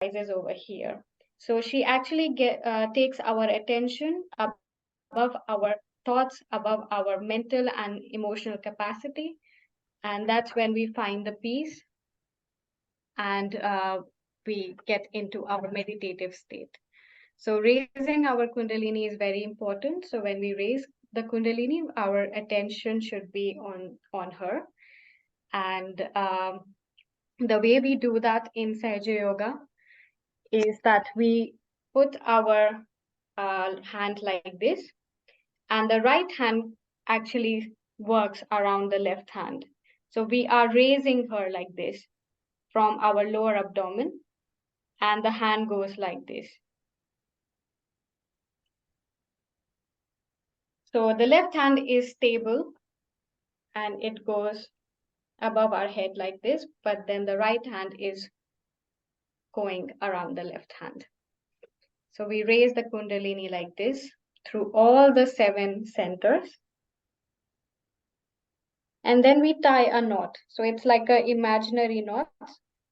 rises over here. So she actually takes our attention above our thoughts, above our mental and emotional capacity. And that's when we find the peace and we get into our meditative state. So raising our Kundalini is very important. So when we raise the Kundalini, our attention should be on her. And the way we do that in Sahaja Yoga is that we put our hand like this, and the right hand actually works around the left hand. So we are raising her like this from our lower abdomen, and the hand goes like this. So the left hand is stable and it goes above our head like this, but then the right hand is going around the left hand. So we raise the Kundalini like this through all the 7 centers. And then we tie a knot. So it's like an imaginary knot,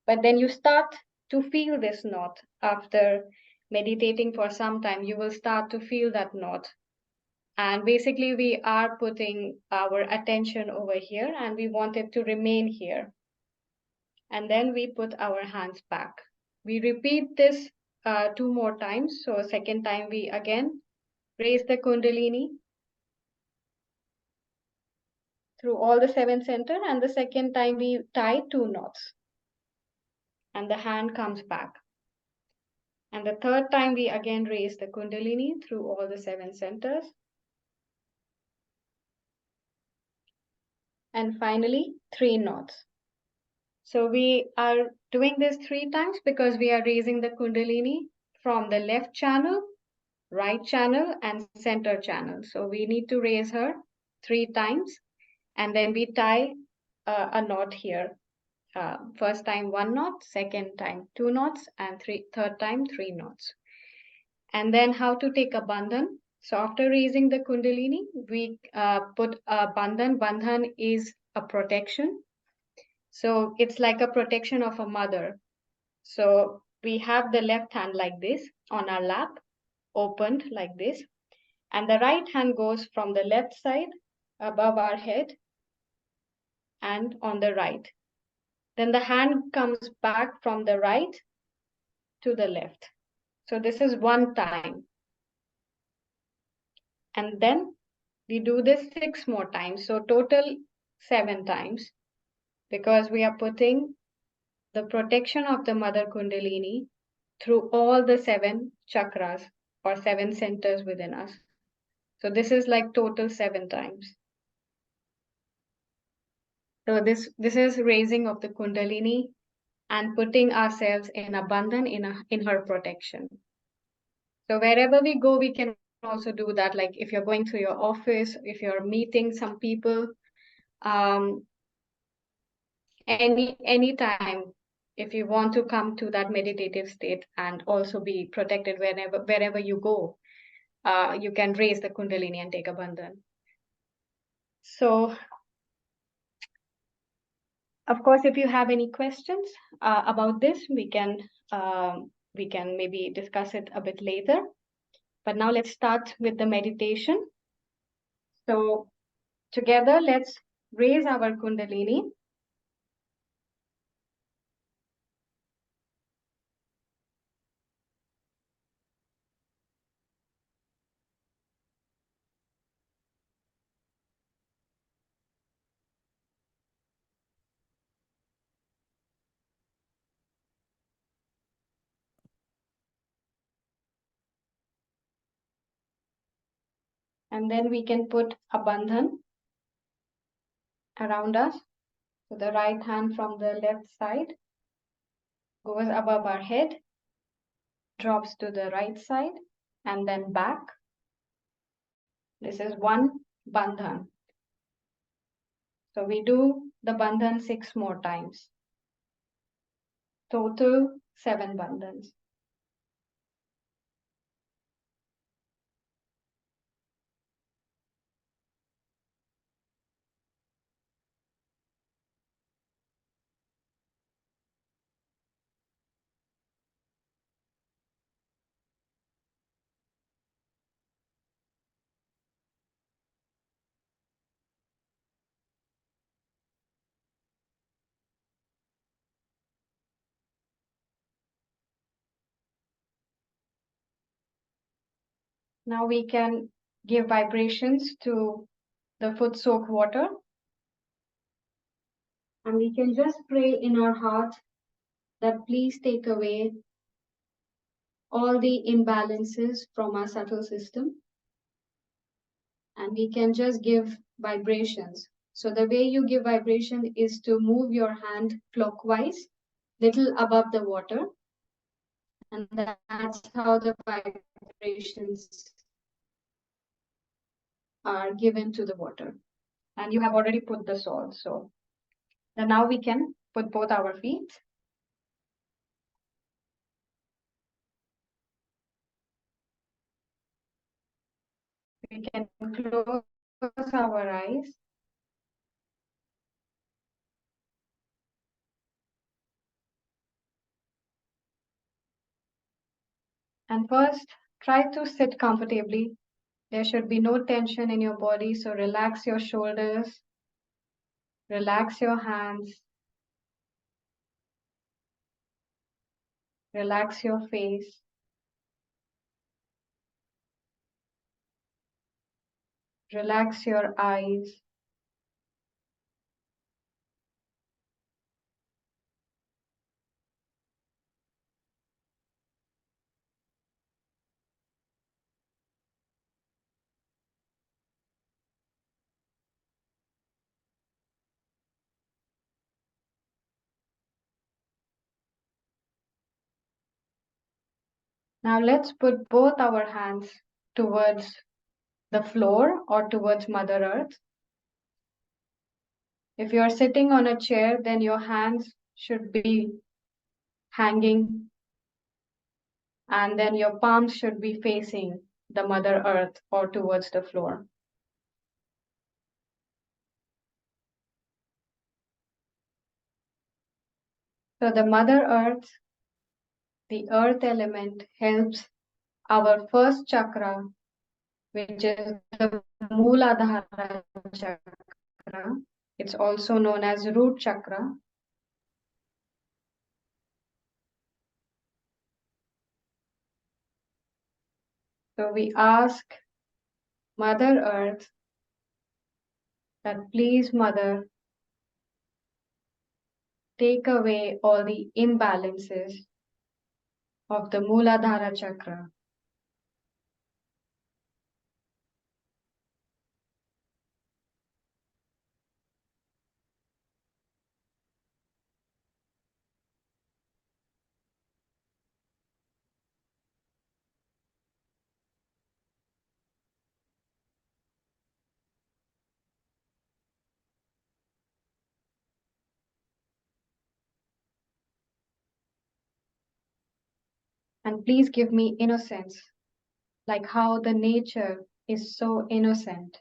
but then you start to feel this knot. After meditating for some time, you will start to feel that knot. And basically, we are putting our attention over here and we want it to remain here. And then we put our hands back. We repeat this 2 more times. So second time we again raise the Kundalini through all the 7 center, and the second time we tie 2 knots and the hand comes back. And the third time we again raise the Kundalini through all the 7 centers. And finally 3 knots. So we are doing this 3 times because we are raising the Kundalini from the left channel, right channel, and center channel. So we need to raise her 3 times, and then we tie a knot here. First time 1 knot, second time 2 knots, and third time 3 knots. And then how to take a bandhan. So after raising the Kundalini, we put a bandhan. Bandhan is a protection. So it's like a protection of a mother. So we have the left hand like this on our lap, opened like this. And the right hand goes from the left side above our head and on the right. Then the hand comes back from the right to the left. So this is 1 time. And then we do this 6 more times. So total 7 times, because we are putting the protection of the Mother Kundalini through all the 7 chakras or 7 centers within us. So this is like total 7 times. So this is raising of the Kundalini and putting ourselves in abundance in her protection. So wherever we go, we can also do that. Like if you're going to your office, if you're meeting some people, um, any time, if you want to come to that meditative state and also be protected wherever you go, you can raise the Kundalini and take a bandhan. So, of course, if you have any questions about this, we can maybe discuss it a bit later. But now let's start with the meditation. So together, let's raise our Kundalini. And then we can put a bandhan around us. So the right hand from the left side goes above our head, drops to the right side, and then back. This is one bandhan. So we do the bandhan 6 more times. Total 7 bandhans. Now we can give vibrations to the foot soaked water, and we can just pray in our heart that please take away all the imbalances from our subtle system, and we can just give vibrations. So the way you give vibration is to move your hand clockwise, little above the water, and that's how the vibrations are given to the water. And you have already put the salt. So then now we can put both our feet. We can close our eyes. And first, try to sit comfortably. There should be no tension in your body. So relax your shoulders, relax your hands, relax your face. Relax your eyes. Now let's put both our hands towards the floor or towards Mother Earth. If you are sitting on a chair, then your hands should be hanging, and then your palms should be facing the Mother Earth or towards the floor. So the Mother Earth, the earth element, helps our first chakra, which is the Mooladhara chakra. It's also known as root chakra. So we ask Mother Earth that please, Mother, take away all the imbalances of the Mooladhara chakra. And please give me innocence, like how the nature is so innocent.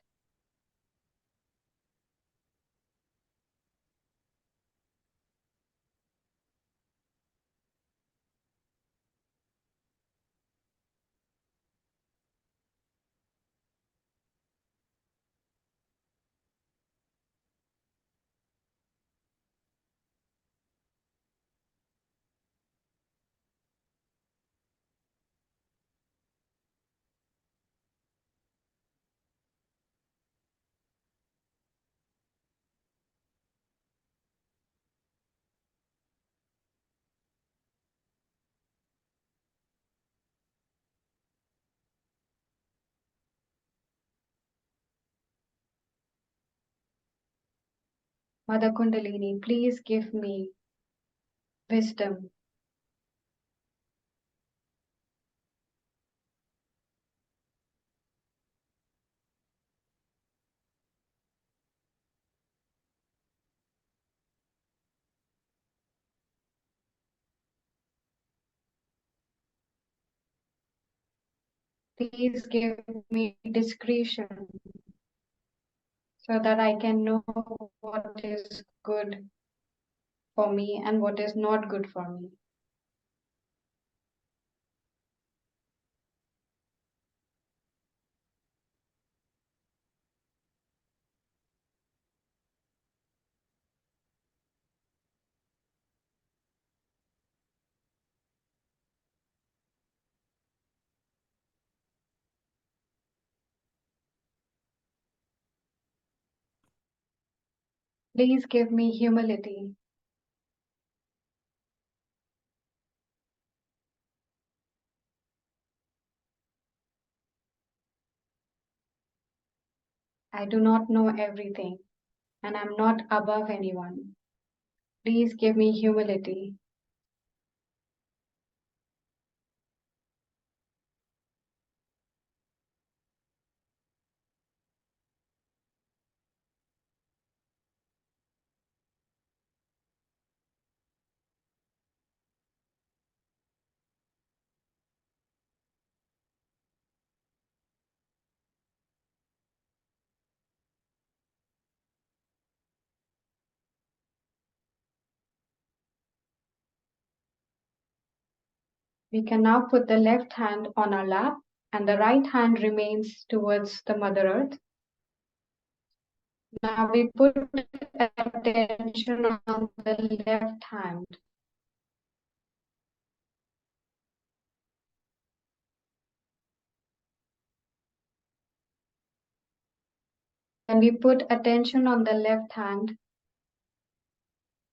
Mother Kundalini, please give me wisdom. Please give me discretion so that I can know what is good for me and what is not good for me. Please give me humility. I do not know everything, and I'm not above anyone. Please give me humility. We can now put the left hand on our lap and the right hand remains towards the Mother Earth. Now we put attention on the left hand. When we put attention on the left hand,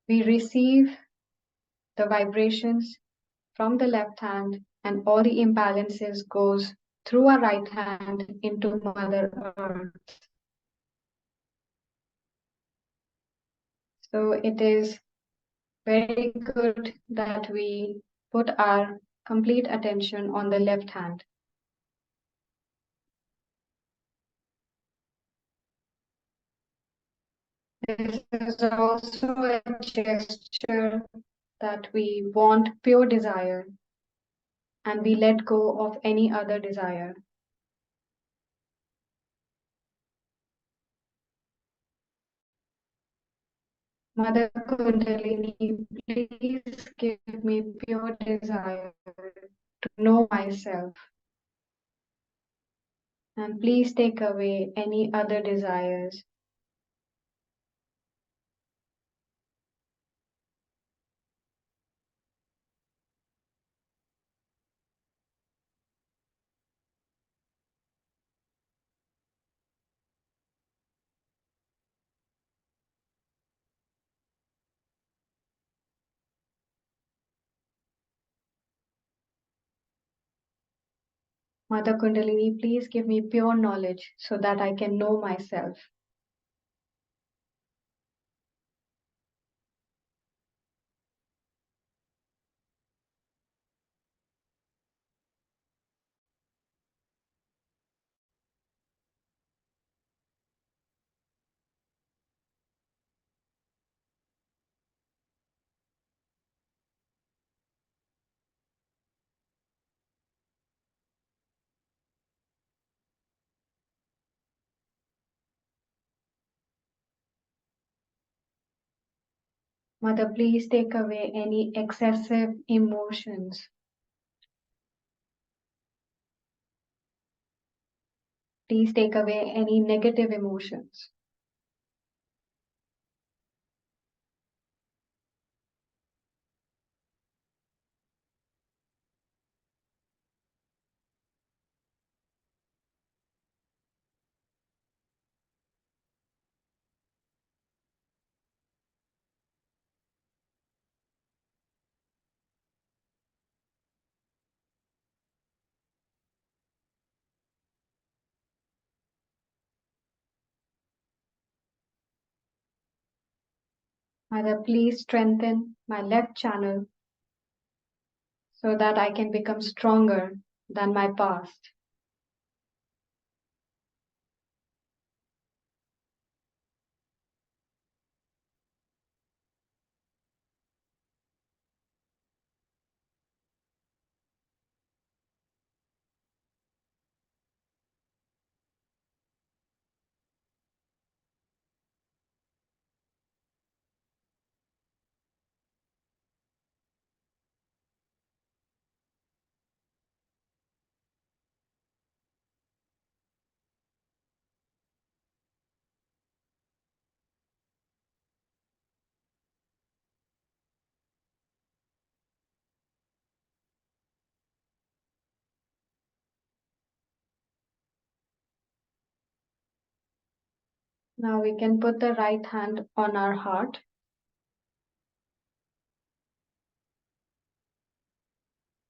we receive the vibrations from the left hand and all the imbalances goes through our right hand into Mother Earth. So it is very good that we put our complete attention on the left hand. This is also a gesture that we want pure desire and we let go of any other desire. Mother Kundalini, please give me pure desire to know myself and please take away any other desires. Mother Kundalini, please give me pure knowledge so that I can know myself. Mother, please take away any excessive emotions. Please take away any negative emotions. Mother, please strengthen my left channel so that I can become stronger than my past. Now we can put the right hand on our heart,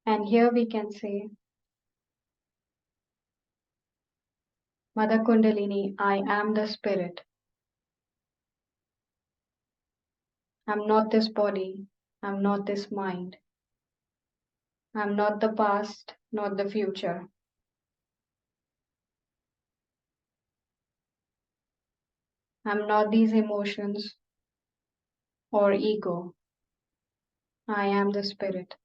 and here we can say, Mother Kundalini, I am the spirit. I'm not this body. I'm not this mind. I'm not the past, not the future. I'm not these emotions or ego. I am the spirit.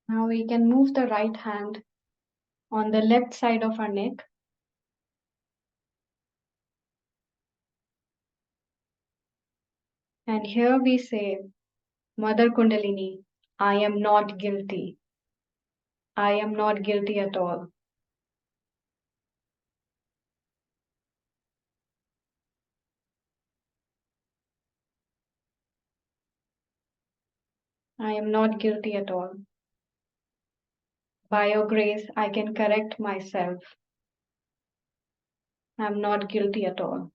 Now we can move the right hand on the left side of our neck, and here we say, Mother Kundalini, I am not guilty. I am not guilty at all. I am not guilty at all. By your grace, I can correct myself. I'm not guilty at all.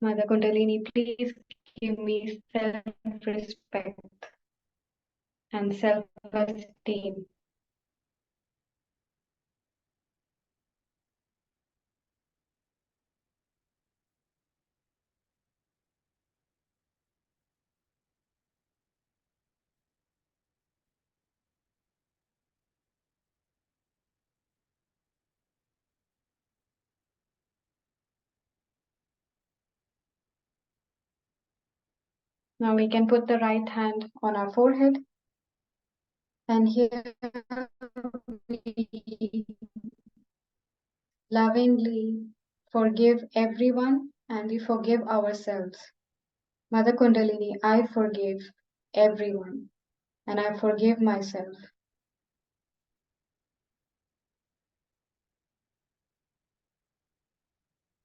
Mother Kundalini, please give me self respect and self esteem. Now we can put the right hand on our forehead, and here we lovingly forgive everyone and we forgive ourselves. Mother Kundalini, I forgive everyone and I forgive myself.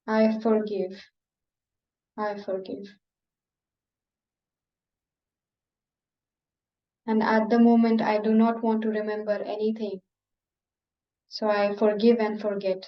I forgive. I forgive. And at the moment, I do not want to remember anything. So I forgive and forget.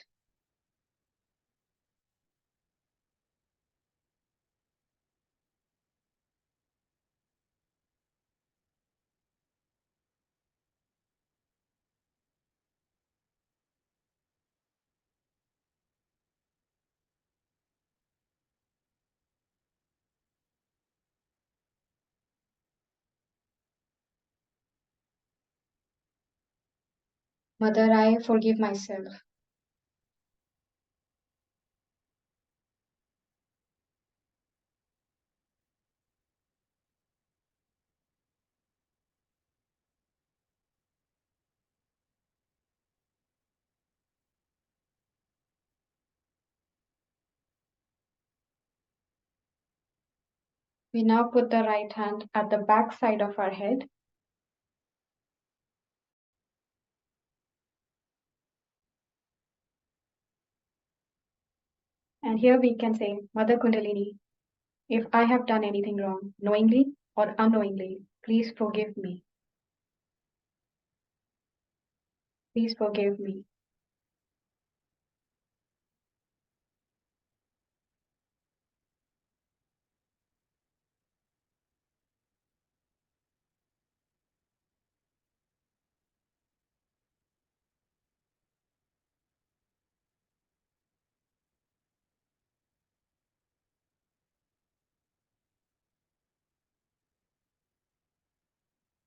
Mother, I forgive myself. We now put the right hand at the back side of our head. And here we can say, Mother Kundalini, if I have done anything wrong, knowingly or unknowingly, please forgive me. Please forgive me.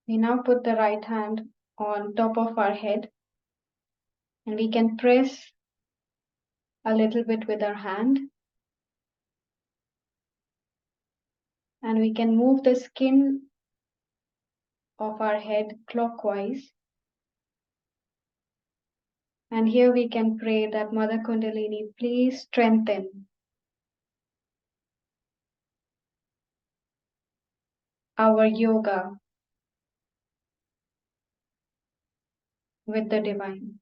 We now put the right hand on top of our head and we can press a little bit with our hand and we can move the skin of our head clockwise. And here we can pray that Mother Kundalini, please strengthen our yoga with the divine.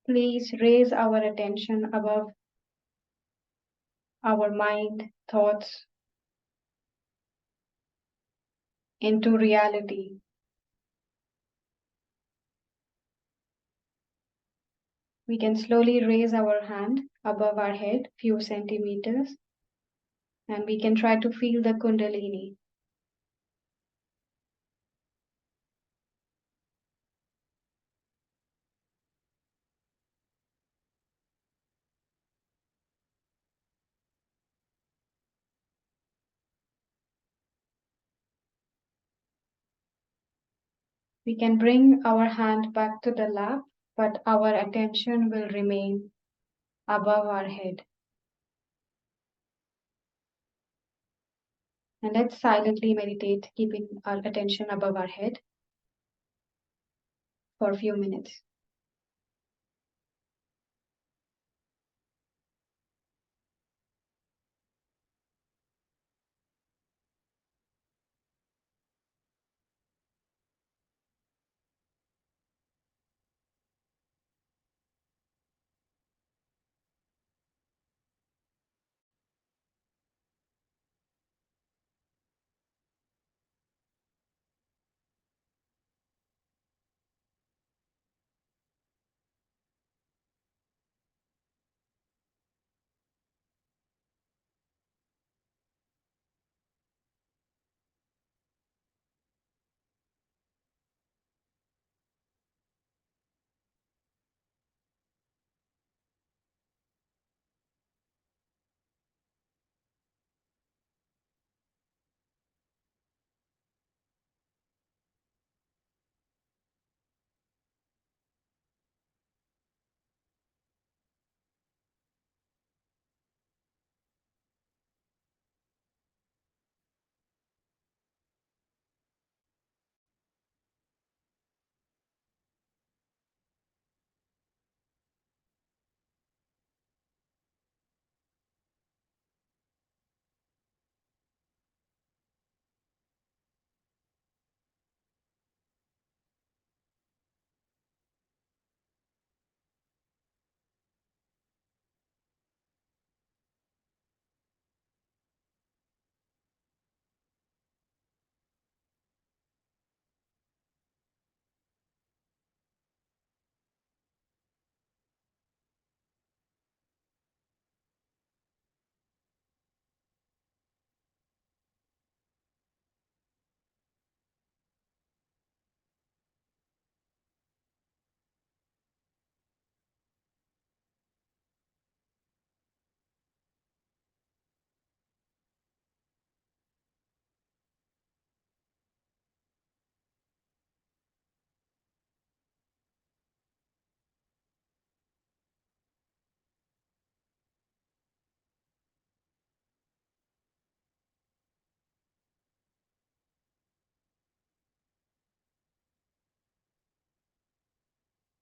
Please raise our attention above our mind, thoughts into reality. We can slowly raise our hand above our head, few centimeters, and we can try to feel the Kundalini. We can bring our hand back to the lap, but our attention will remain above our head. And let's silently meditate, keeping our attention above our head for a few minutes.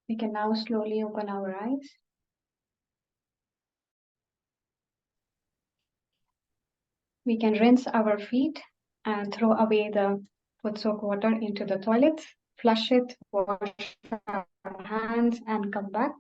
We can now slowly open our eyes. We can rinse our feet and throw away the foot soak water into the toilet, flush it, wash our hands, and come back.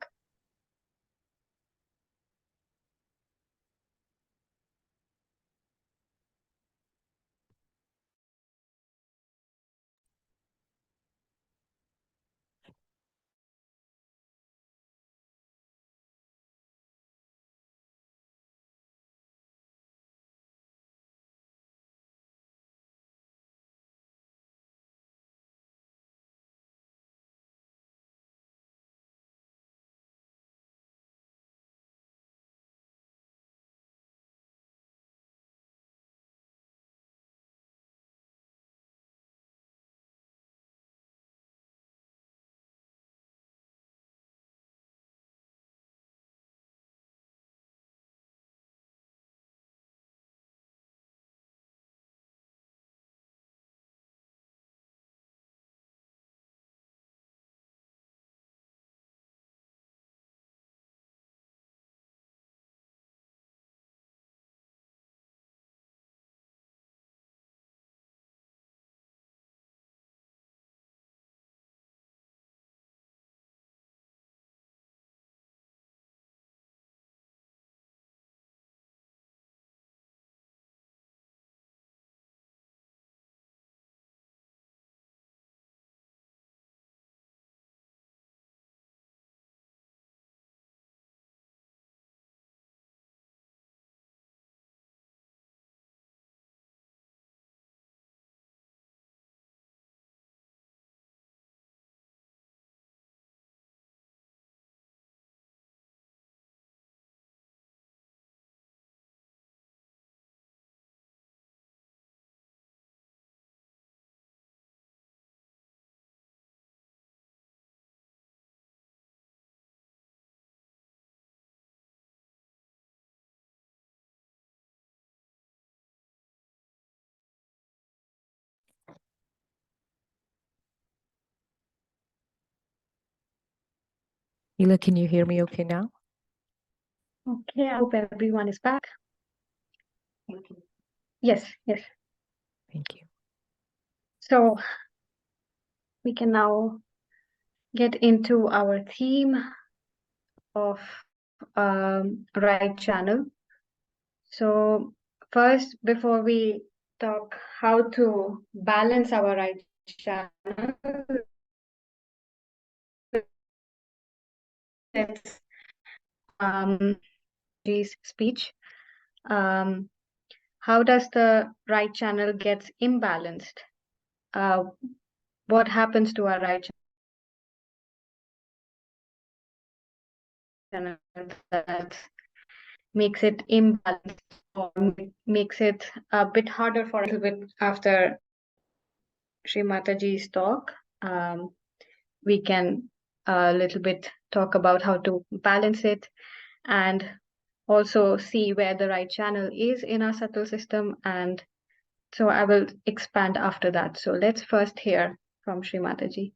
Hila, can you hear me okay now? Okay, I hope everyone is back. Yes, yes. Thank you. So we can now get into our theme of right channel. So first, before we talk how to balance our right channel, let's speech. Um, how does the right channel gets imbalanced? Uh, what happens to our right channel that makes it imbalanced or makes it a bit harder for a little bit after Sri Mataji's talk? We can a little bit talk about how to balance it and also see where the right channel is in our subtle system. And so I will expand after that. So let's first hear from Sri Mataji.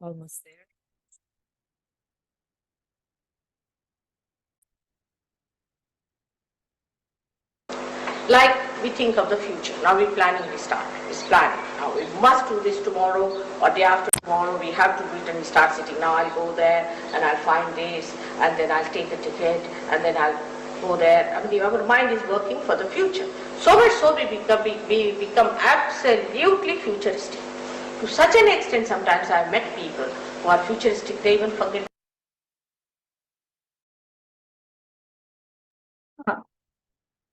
Almost there. Like we think of the future. Now we're planning, we start. It's planning. Now we must do this tomorrow or day after tomorrow. We have to do it and we start sitting. Now I'll go there and I'll find this and then I'll take a ticket and then I'll go there. I mean, our mind is working for the future. So much so we become absolutely futuristic. To such an extent sometimes I've met people who are futuristic, they even forget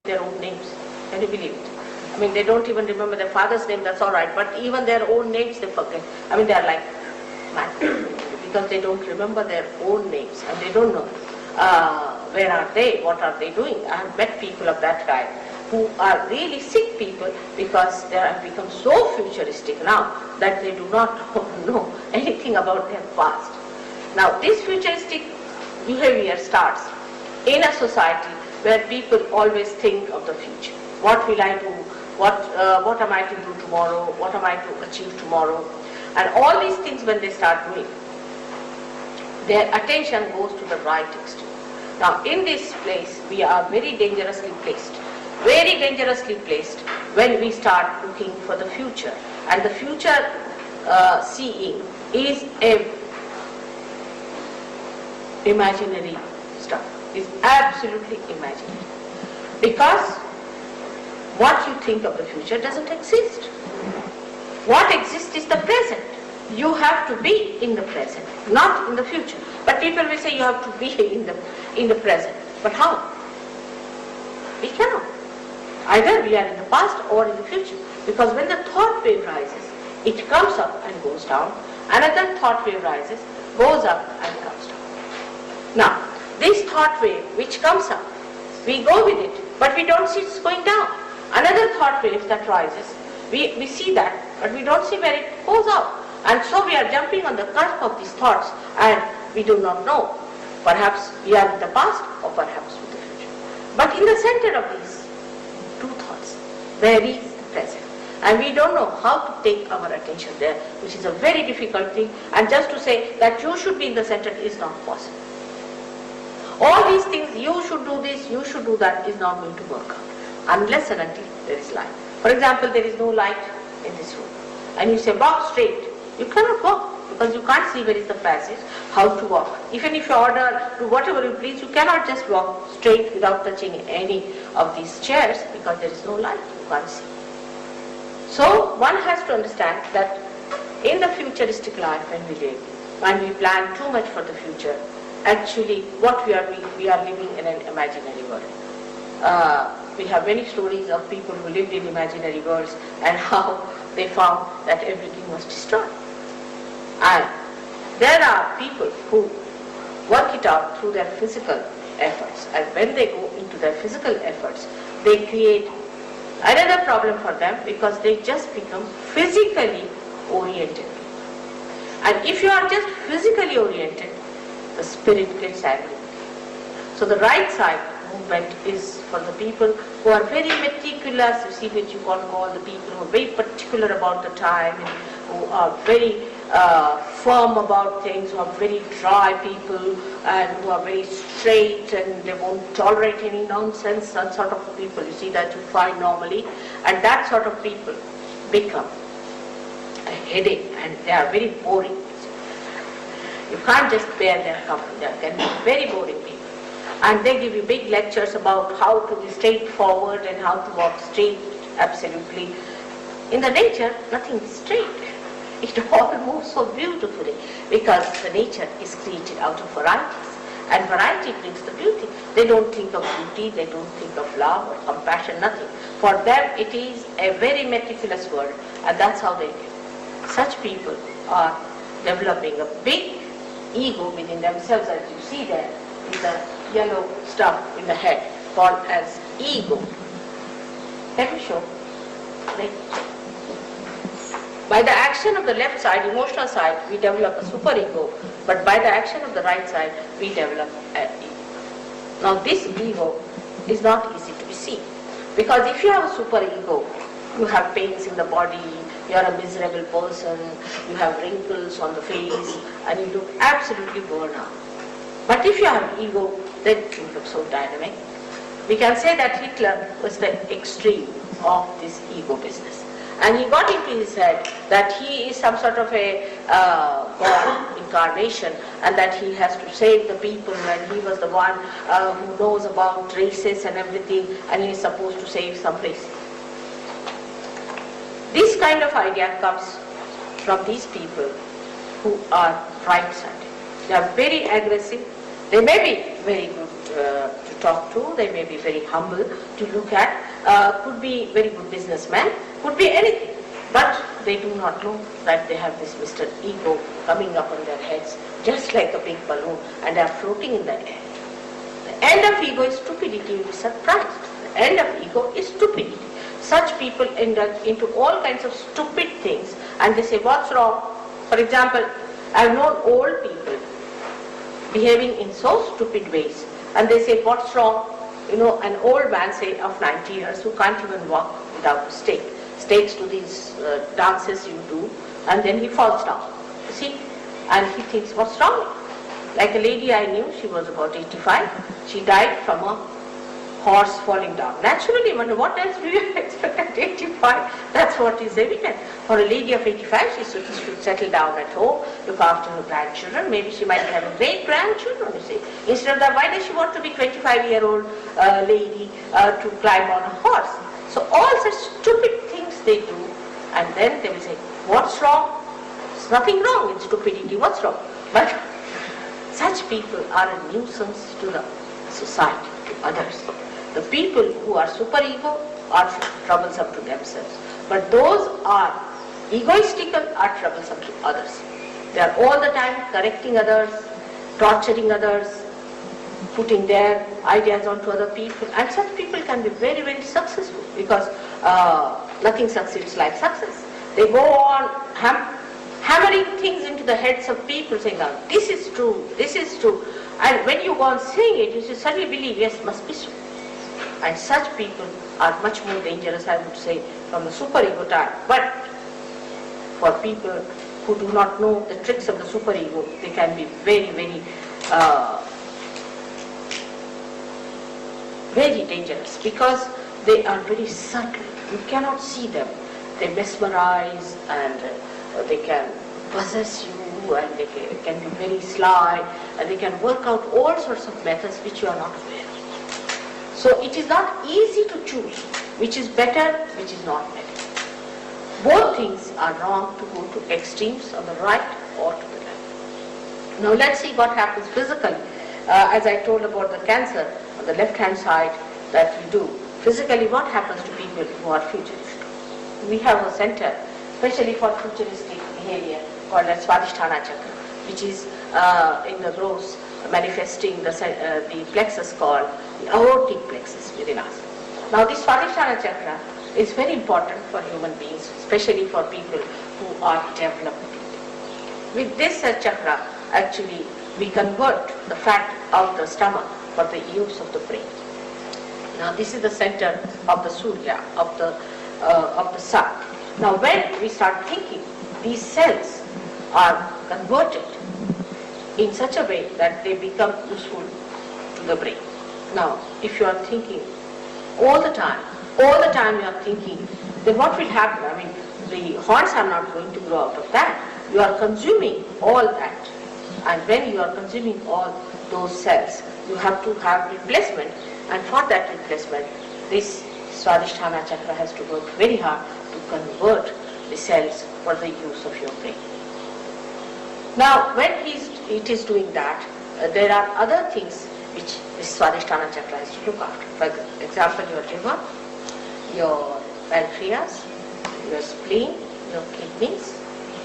their own names. Can you believe it? I mean, they don't even remember their father's name, that's all right, but even their own names they forget. I mean, they're like mad because they don't remember their own names and they don't know where are they, what are they doing. I have met people of that kind who are really sick people because they have become so futuristic now that they do not know anything about their past. Now, this futuristic behavior starts in a society where people always think of the future. What will I do? What am I to do tomorrow? What am I to achieve tomorrow? And all these things, when they start doing, their attention goes to the right extreme. Now in this place we are very dangerously placed when we start looking for the future. And the future seeing is a imaginary stuff, is absolutely imaginary. Because what you think of the future doesn't exist. What exists is the present. You have to be in the present, not in the future. But people will say you have to be in the present. But how? We cannot. Either we are in the past or in the future. Because when the thought wave rises, it comes up and goes down. Another thought wave rises, goes up and comes down. Now, this thought wave which comes up, we go with it, but we don't see it's going down. Another thought wave that rises, we see that, but we don't see where it goes out. And so we are jumping on the cusp of these thoughts and we do not know. Perhaps we are in the past or perhaps with the future. But in the center of these two thoughts, there is the present. And we don't know how to take our attention there, which is a very difficult thing. And just to say that you should be in the center is not possible. All these things, you should do this, you should do that, is not going to work out unless and until there is light. For example, there is no light in this room. And you say, walk straight. You cannot walk because you can't see where is the passage, how to walk. Even if you order, do whatever you please, you cannot just walk straight without touching any of these chairs because there is no light, you can't see. So one has to understand that in the futuristic life when we live, when we plan too much for the future, actually what we are living in an imaginary world. We have many stories of people who lived in imaginary worlds and how they found that everything was destroyed. And there are people who work it out through their physical efforts, and when they go into their physical efforts, they create another problem for them because they just become physically oriented. And if you are just physically oriented, the spirit gets angry. So the right side movement is for the people who are very meticulous, you see what you call the people who are very particular about the time, and who are very firm about things, who are very dry people, and who are very straight and they won't tolerate any nonsense, that sort of people, you see that you find normally, and that sort of people become a headache and they are very boring. You can't just bear their company, they can be very boring people. And they give you big lectures about how to be straightforward and how to walk straight, absolutely. In the nature, nothing is straight. It all moves so beautifully because the nature is created out of varieties. And variety brings the beauty. They don't think of beauty, they don't think of love or compassion, nothing. For them it is a very meticulous world, and that's how they live. Such people are developing a big ego within themselves, as you see there in the yellow stuff in the head, called as ego. Let me show. By the action of the left side, emotional side, we develop a superego, but by the action of the right side, we develop an ego. Now this ego is not easy to be seen, because if you have a superego, you have pains in the body, you are a miserable person, you have wrinkles on the face, and you look absolutely worn out. But if you have ego, then you look so dynamic. We can say that Hitler was the extreme of this ego business. And he got into his head that he is some sort of a God incarnation, and that he has to save the people, and he was the one who knows about races and everything, and he is supposed to save some race. This kind of idea comes from these people who are right-sided. They are very aggressive. They may be very good to talk to, they may be very humble to look at, could be very good businessmen, could be anything. But they do not know that they have this Mr. Ego coming up on their heads, just like a big balloon, and they are floating in the air. The end of ego is stupidity, you will be surprised. The end of ego is stupidity. Such people end up into all kinds of stupid things, and they say, what's wrong? For example, I have known old people behaving in so stupid ways. And they say, what's wrong? You know, an old man, say, of 90 years, who can't even walk without a stake, stakes to these dances you do, and then he falls down, you see, and he thinks, what's wrong? Like a lady I knew, she was about 85, she died from a horse falling down. Naturally, what else do you expect at 85? That's what is evident. For a lady of 85, she should settle down at home, look after her grandchildren, maybe she might have a great grandchildren, you see. Instead of that, why does she want to be 25-year-old lady to climb on a horse? So all such stupid things they do, and then they will say, what's wrong? There's nothing wrong in stupidity, what's wrong? But such people are a nuisance to the society, to others. The people who are superego are troublesome to themselves, but those are egoistical are troublesome to others. They are all the time correcting others, torturing others, putting their ideas onto other people, and such people can be very, very successful because nothing succeeds like success. They go on hammering things into the heads of people, saying, oh, this is true, and when you go on saying it, you should suddenly believe, yes, must be so. And such people are much more dangerous, I would say, from the superego type. But for people who do not know the tricks of the superego, they can be very, very, very dangerous because they are very subtle. You cannot see them. They mesmerize and they can possess you, and they can be very sly, and they can work out all sorts of methods which you are not aware of. So it is not easy to choose which is better, which is not better. Both things are wrong to go to extremes on the right or to the left. Now let's see what happens physically. As I told about the cancer on the left hand side that we do. Physically, what happens to people who are futuristic? We have a center especially for futuristic behavior called as Swadhisthana Chakra, which is in the gross manifesting the plexus called the aortic plexus within us. Now this Swadhisthana Chakra is very important for human beings, especially for people who are developed people. With this chakra, actually, we convert the fat of the stomach for the use of the brain. Now this is the center of the Surya, of the sun. Now when we start thinking, these cells are converted in such a way that they become useful to the brain. Now, if you are thinking all the time you are thinking, then what will happen? I mean, the horns are not going to grow out of that. You are consuming all that. And when you are consuming all those cells, you have to have replacement. And for that replacement, this Swadhisthana Chakra has to work very hard to convert the cells for the use of your brain. Now, when it is doing that, there are other things which this Swadhisthana Chakra has to look after. For example, your liver, your pancreas, your spleen, your kidneys,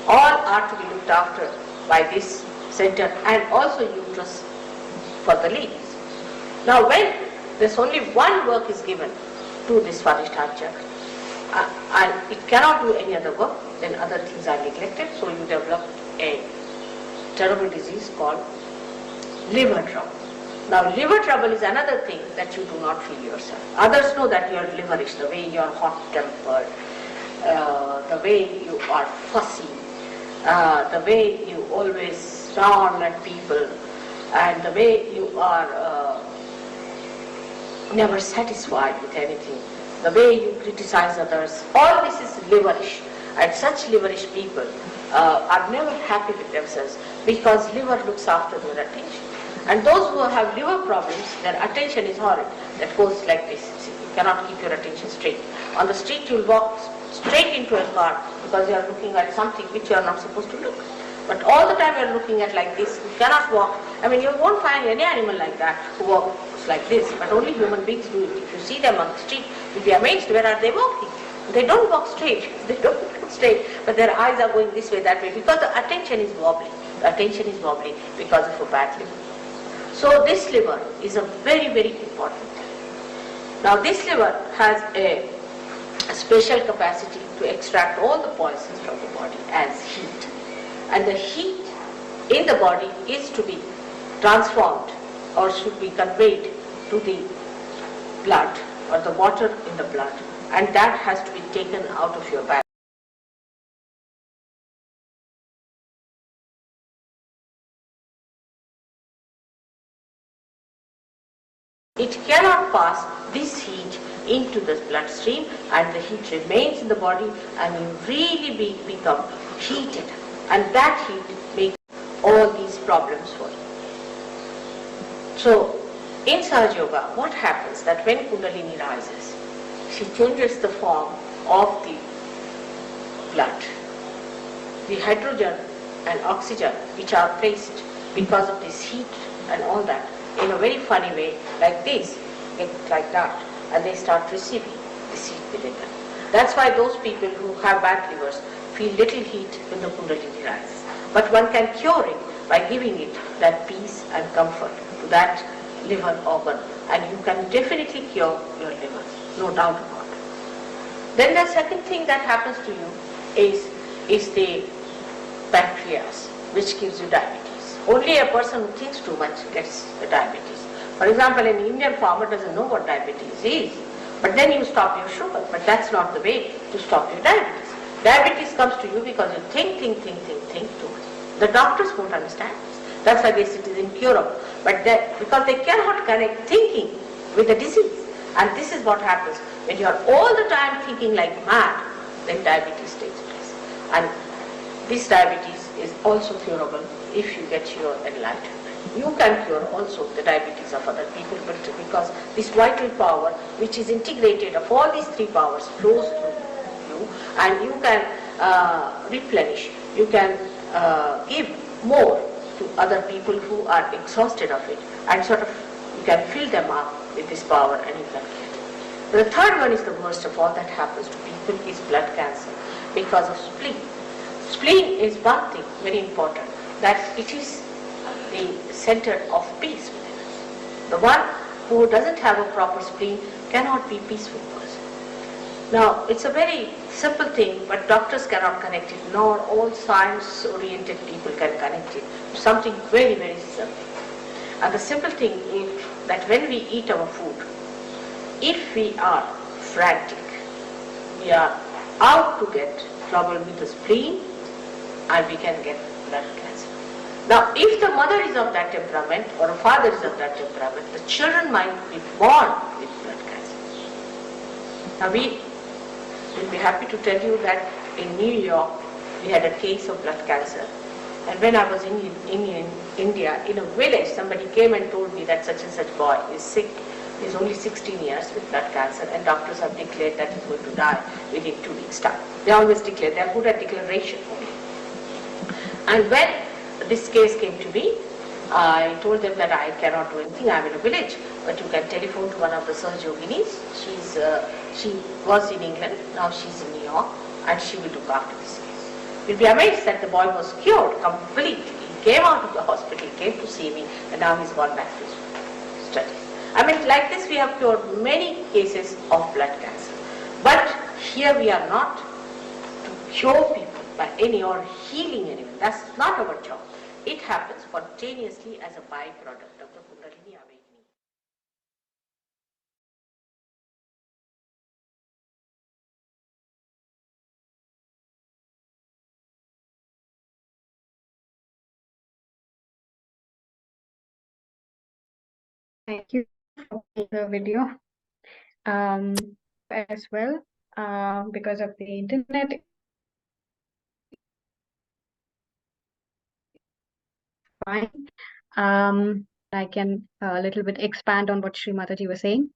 all are to be looked after by this center, and also uterus for the ladies. Now, when there's only one work is given to this Swadhisthana Chakra, and it cannot do any other work, then other things are neglected, so you develop a terrible disease called liver trouble. Now liver trouble is another thing that you do not feel yourself. Others know that you are liverish, the way you are hot-tempered, the way you are fussy, the way you always frown at people, and the way you are never satisfied with anything, the way you criticize others. All this is liverish, and such liverish people are never happy with themselves because liver looks after their attention. And those who have liver problems, their attention is horrid. That goes like this. See, you cannot keep your attention straight. On the street you will walk straight into a car because you are looking at something which you are not supposed to look. But all the time you are looking at like this, you cannot walk. I mean, you won't find any animal like that who walks like this, but only human beings do it. If you see them on the street, you'll be amazed, where are they walking? They don't walk straight, but their eyes are going this way, that way, because the attention is wobbly. The attention is wobbly because of a bad liver. So this liver is a very, very important thing. Now this liver has a special capacity to extract all the poisons from the body as heat. And the heat in the body is to be transformed or should be conveyed to the blood or the water in the blood, and that has to be taken out of your body. It cannot pass this heat into the bloodstream, and the heat remains in the body, and you really become heated, and that heat makes all these problems for you. So in Sahaja Yoga, what happens that when Kundalini rises, she changes the form of the blood. The hydrogen and oxygen which are placed because of this heat and all that, in a very funny way, like this, like that, and they start receiving this heat within them. That's why those people who have bad livers feel little heat when the Kundalini rises. But one can cure it by giving it that peace and comfort to that liver organ, and you can definitely cure your liver, no doubt about it. Then the second thing that happens to you is the pancreas, which gives you diabetes. Only a person who thinks too much gets the diabetes. For example, an Indian farmer doesn't know what diabetes is, but then you stop your sugar. But that's not the way to stop your diabetes. Diabetes comes to you because you think too much. The doctors won't understand this. That's why they say it is incurable. But because they cannot connect thinking with the disease. And this is what happens when you are all the time thinking like mad, then diabetes takes place. And this diabetes is also curable if you get your enlightenment. You can cure also the diabetes of other people, but because this vital power, which is integrated of all these three powers, flows through you, and you can replenish, you can give more to other people who are exhausted of it, and sort of you can fill them up with this power, and you can get. The third one is the worst of all that happens to people is blood cancer because of spleen. Spleen is one thing very important, that it is the center of peace within us. The one who doesn't have a proper spleen cannot be a peaceful person. Now, it's a very simple thing, but doctors cannot connect it, nor all science-oriented people can connect it to something very, very simple. And the simple thing is that when we eat our food, if we are frantic, we are out to get trouble with the spleen, and we can get blood cancer. Now, if the mother is of that temperament or a father is of that temperament, the children might be born with blood cancer. Now, we will be happy to tell you that in New York, we had a case of blood cancer. And when I was in India, in a village, somebody came and told me that such and such boy is sick. He's only 16 years with blood cancer, and doctors have declared that he's going to die within 2 weeks' time. They always declare, they are good at declaration only. And when this case came to me, I told them that I cannot do anything, I'm in a village, but you can telephone to one of the Sahaja Yoginis. She was in England, now she's in New York, and she will look after this case. You'll be amazed that the boy was cured completely. He came out of the hospital, came to see me, and now he's gone back to his studies. I mean, like this we have cured many cases of blood cancer. But here we are not to cure people by any or healing anyone. That's not our job. It happens spontaneously as a byproduct of the Kundalini awakening. Thank you for the video as well. Because of the internet, fine. I can a little bit expand on what Sri Mataji was saying.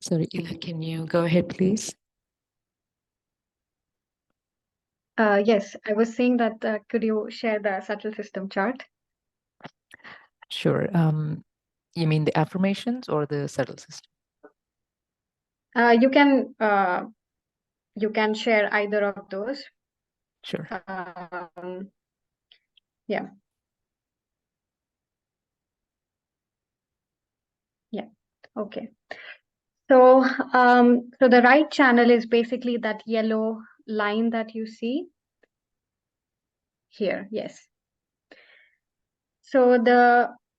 Sorry, Ila, can you go ahead, please? Yes, I was saying that could you share the subtle system chart? Sure. You mean the affirmations or the subtle system? You can share either of those. Sure. Yeah. Okay. So, so the right channel is basically that yellow line that you see here. Yes. So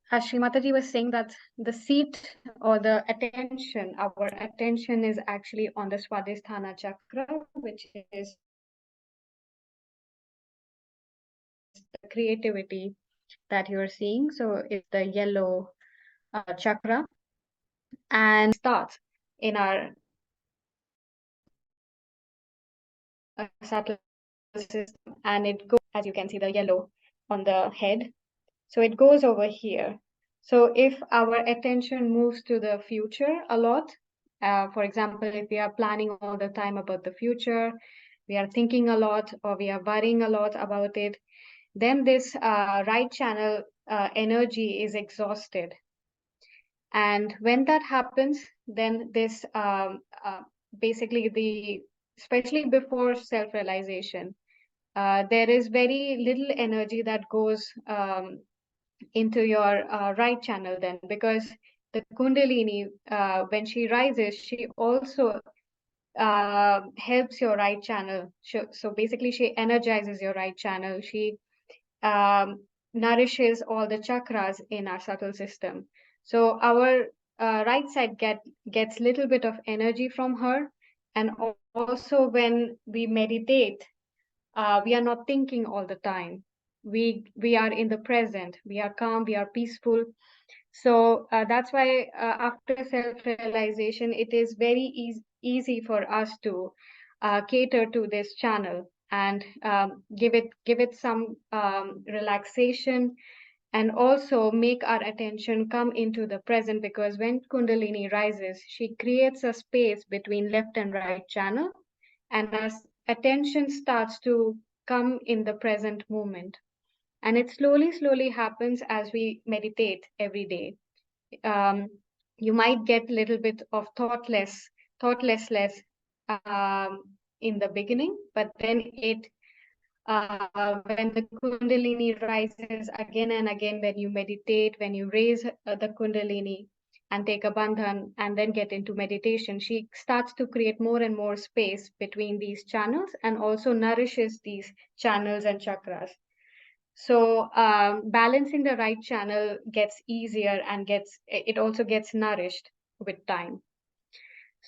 as Srimataji was saying, that the seat or the attention, our attention is actually on the Swadhisthana chakra, which is the creativity that you're seeing. So it's the yellow chakra, and starts in our subtle system, and it goes, as you can see, the yellow on the head. So it goes over here. So if our attention moves to the future a lot, for example, if we are planning all the time about the future, we are thinking a lot, or we are worrying a lot about it, then this right channel energy is exhausted. And when that happens, then this basically especially before self-realization, there is very little energy that goes into your right channel then, because the Kundalini, when she rises, she also helps your right channel. So basically, she energizes your right channel. She um, nourishes all the chakras in our subtle system. So our right side gets little bit of energy from her. And also when we meditate, we are not thinking all the time. We are in the present. We are calm. We are peaceful. So that's why after self-realization, it is very easy for us to cater to this channel and give it some relaxation, and also make our attention come into the present, because when Kundalini rises, she creates a space between left and right channel, and as attention starts to come in the present moment. And it slowly happens as we meditate every day. um, you might get a little bit of thoughtlessness in the beginning, but then when the Kundalini rises again and again, when you meditate, when you raise the Kundalini and take a bandhan and then get into meditation, she starts to create more and more space between these channels, and also nourishes these channels and chakras. So balancing the right channel gets easier, and it also gets nourished with time.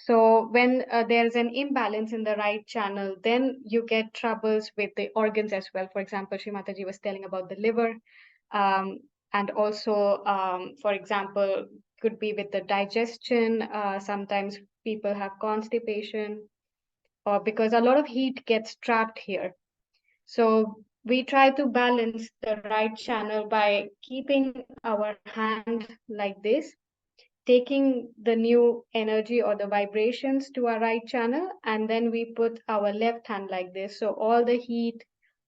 So when there's an imbalance in the right channel, then you get troubles with the organs as well. For example, Srimataji was telling about the liver, um, and also, for example, could be with the digestion. Sometimes people have constipation, or because a lot of heat gets trapped here. So we try to balance the right channel by keeping our hand like this, taking the new energy or the vibrations to our right channel, and then we put our left hand like this. So all the heat,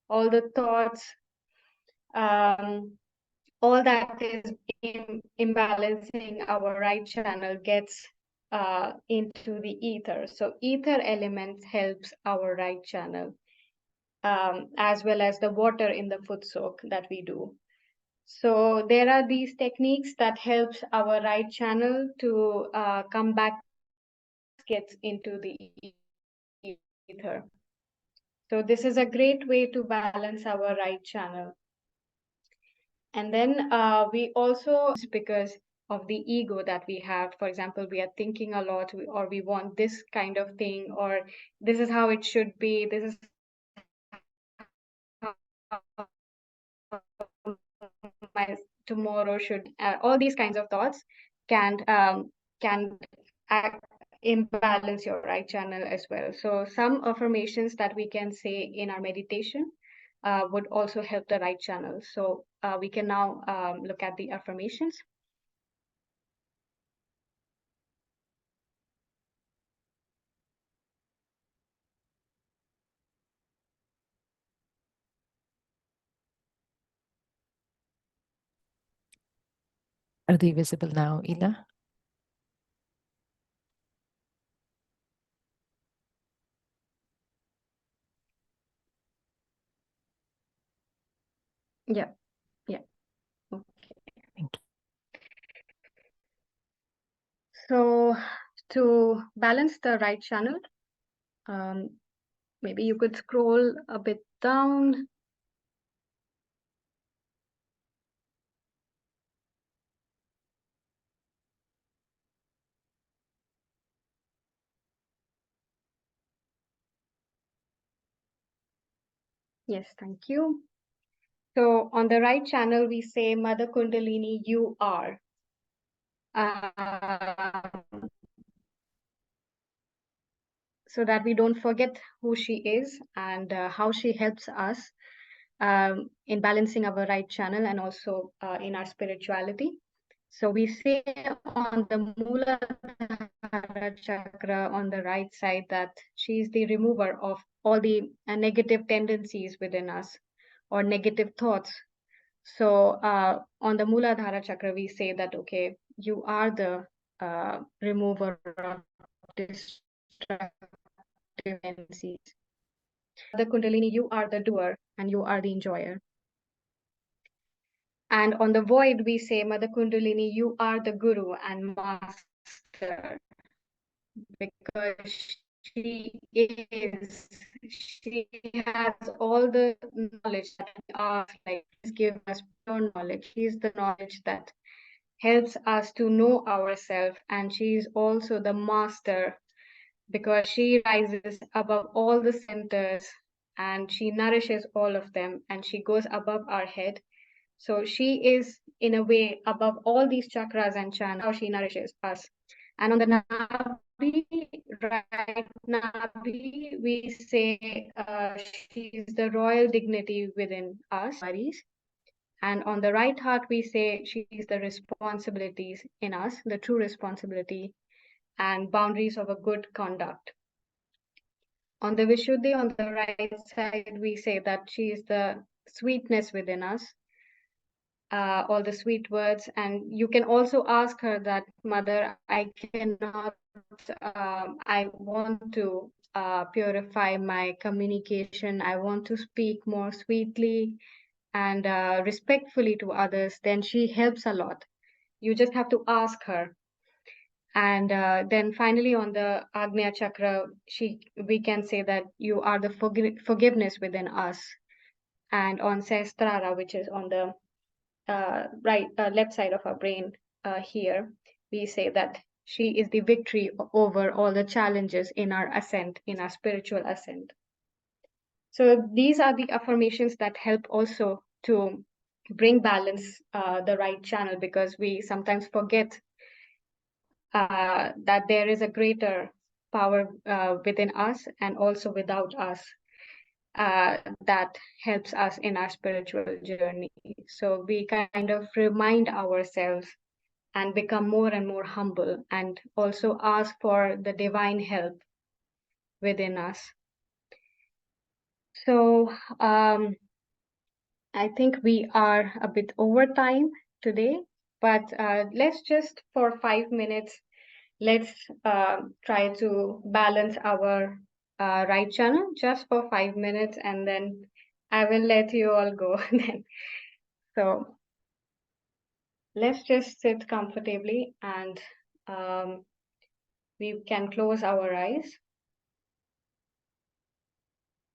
all the thoughts, um, all that is imbalancing our right channel gets into the ether. So ether element helps our right channel, as well as the water in the foot soak that we do. So there are these techniques that helps our right channel to come back, gets into the ether. So this is a great way to balance our right channel. And then we also, because of the ego that we have, for example, we are thinking a lot, or we want this kind of thing, or this is how it should be, this is my tomorrow should, all these kinds of thoughts can imbalance your right channel as well. So some affirmations that we can say in our meditation would also help the right channel. So we can now look at the affirmations. Are they visible now, Ila? Yeah, yeah. Okay. Thank you. So to balance the right channel, maybe you could scroll a bit down. Yes, thank you. So on the right channel, we say, Mother Kundalini, you are. Um, so that we don't forget who she is and how she helps us in balancing our right channel and also in our spirituality. So we say on the Muladhara chakra on the right side that she is the remover of all the negative tendencies within us or negative thoughts. So on the Muladhara chakra, we say that, okay, you are the remover of destructive tendencies. The Kundalini, you are the doer and you are the enjoyer. And on the void, we say, Mother Kundalini, you are the guru and master because she has all the knowledge that we ask, like, please give us pure knowledge. She is the knowledge that helps us to know ourselves, and she is also the master because she rises above all the centers and she nourishes all of them and she goes above our head. So she is, in a way, above all these chakras and channels, how she nourishes us. And on the Nabi, right Nabi, we say she's the royal dignity within us. And on the right heart, we say she's the responsibilities in us, the true responsibility and boundaries of a good conduct. On the Vishuddhi, on the right side, we say that she is the sweetness within us, all the sweet words. And you can also ask her that, Mother, I cannot, I want to purify my communication. I want to speak more sweetly and respectfully to others. Then she helps a lot. You just have to ask her. And then finally, on the Agnya Chakra, we can say that you are the forgiveness within us. And on Sehstrara, which is on the left side of our brain here, we say that she is the victory over all the challenges in our ascent, in our spiritual ascent. So these are the affirmations that help also to bring balance, the right channel, because we sometimes forget that there is a greater power within us and also without us that helps us in our spiritual journey. So we kind of remind ourselves and become more and more humble and also ask for the divine help within us. So I think we are a bit over time today, but let's just for 5 minutes, let's try to balance our right channel just for 5 minutes, and then I will let you all go then. So let's just sit comfortably and we can close our eyes.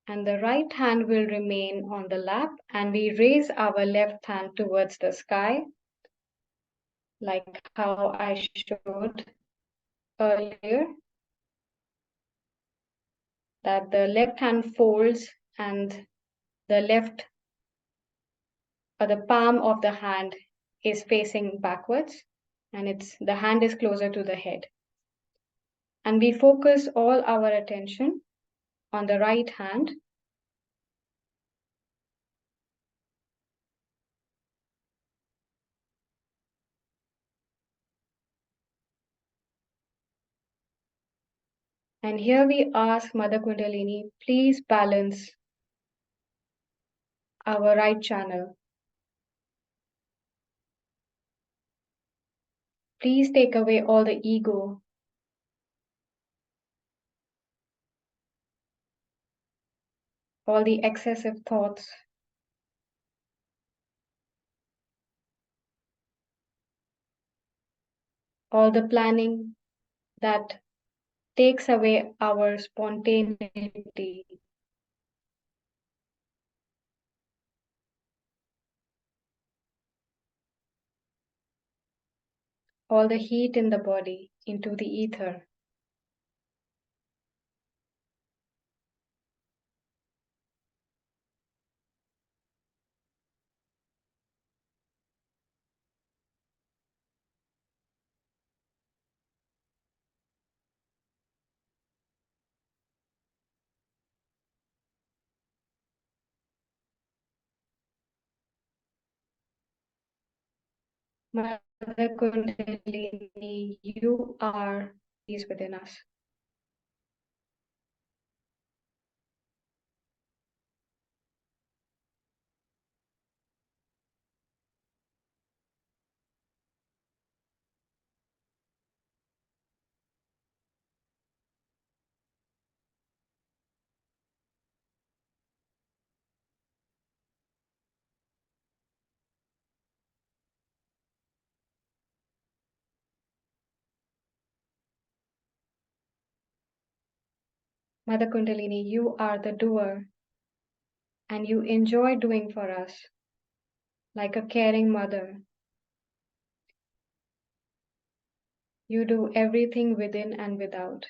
And the right hand will remain on the lap, and we raise our left hand towards the sky, like how I showed earlier, that the left hand folds and the left or the palm of the hand is facing backwards, and the hand is closer to the head. And we focus all our attention on the right hand. And here we ask Mother Kundalini, please balance our right channel. Please take away all the ego, all the excessive thoughts, all the planning, that takes away our spontaneity, all the heat in the body into the ether. Mother Kundalini, you are peace within us. Mother Kundalini, you are the doer and you enjoy doing for us like a caring mother. You do everything within and without.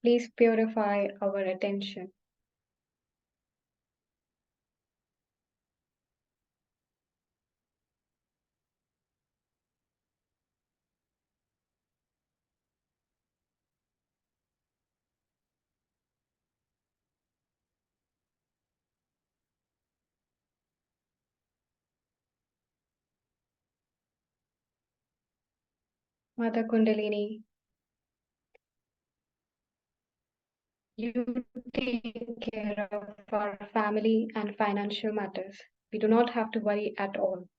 Please purify our attention. Mother Kundalini, you take care of our family and financial matters. We do not have to worry at all.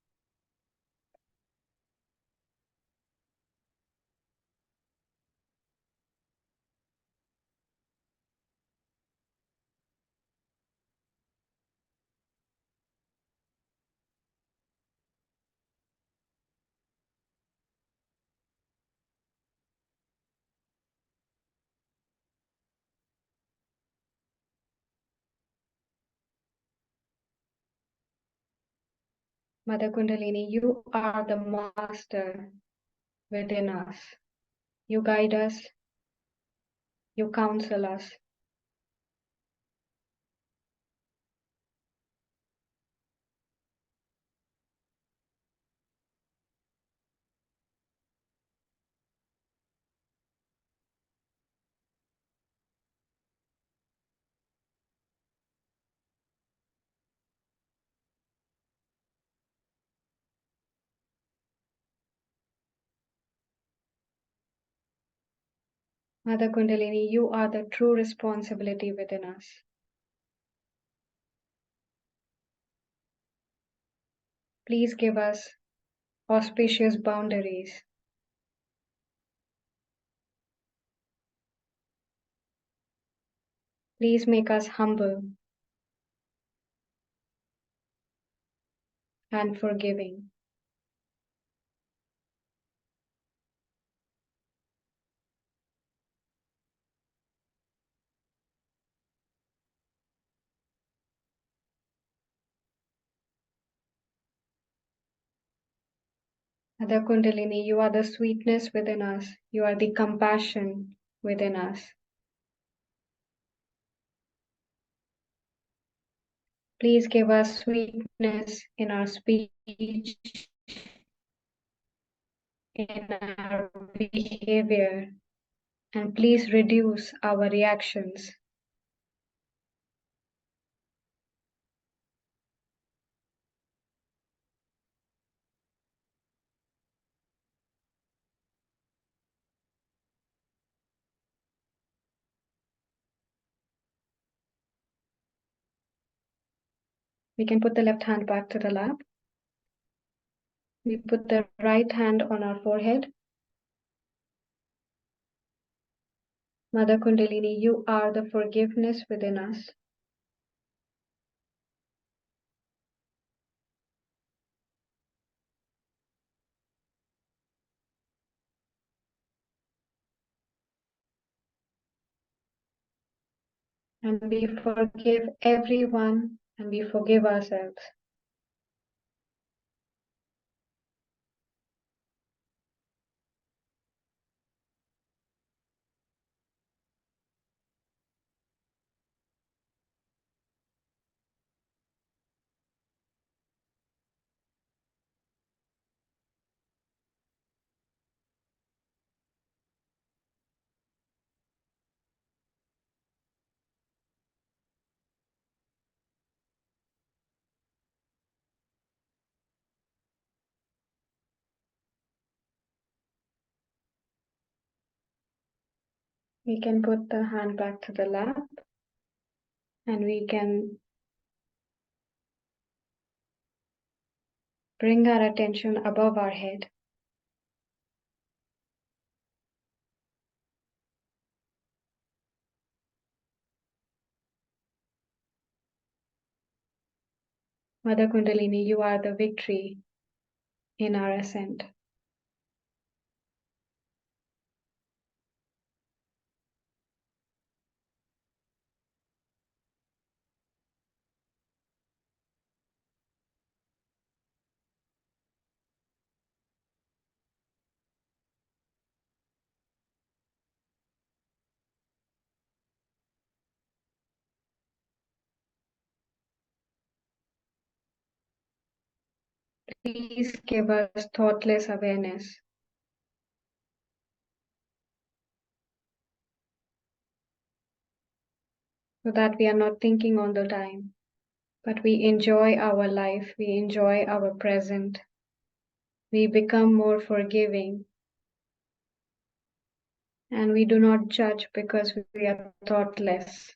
Mother Kundalini, you are the master within us. You guide us, you counsel us. Mother Kundalini, you are the true responsibility within us. Please give us auspicious boundaries. Please make us humble and forgiving. Mother Kundalini, you are the sweetness within us. You are the compassion within us. Please give us sweetness in our speech, in our behavior, and please reduce our reactions. We can put the left hand back to the lap. We put the right hand on our forehead. Mother Kundalini, you are the forgiveness within us. And we forgive everyone and we forgive ourselves. We can put the hand back to the lap and we can bring our attention above our head. Mother Kundalini, you are the victory in our ascent. Please give us thoughtless awareness so that we are not thinking all the time, but we enjoy our life, we enjoy our present, we become more forgiving, and we do not judge because we are thoughtless.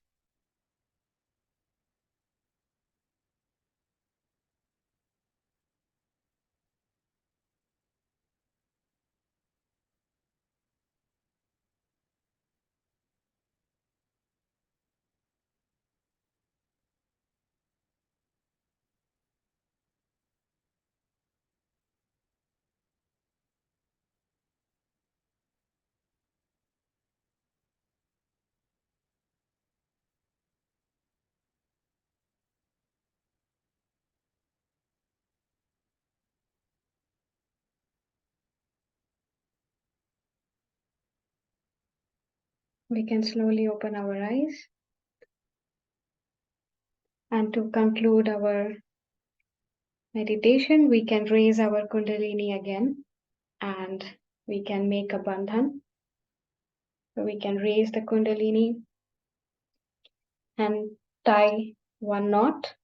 We can slowly open our eyes. And to conclude our meditation, we can raise our Kundalini again and we can make a bandhan. So we can raise the Kundalini and tie one knot.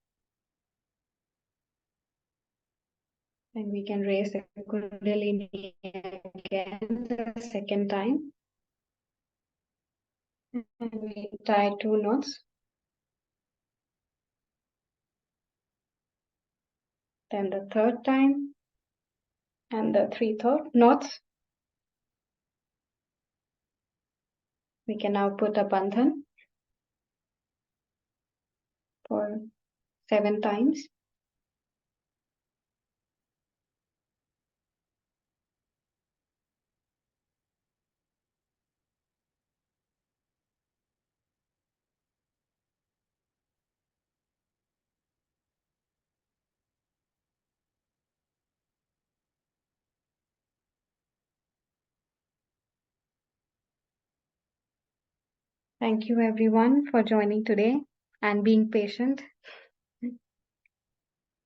And we can raise the Kundalini again the second time. And we tie two knots. Then the third time and the three third knots. We can now put a bandhan for 7 times. Thank you everyone for joining today and being patient.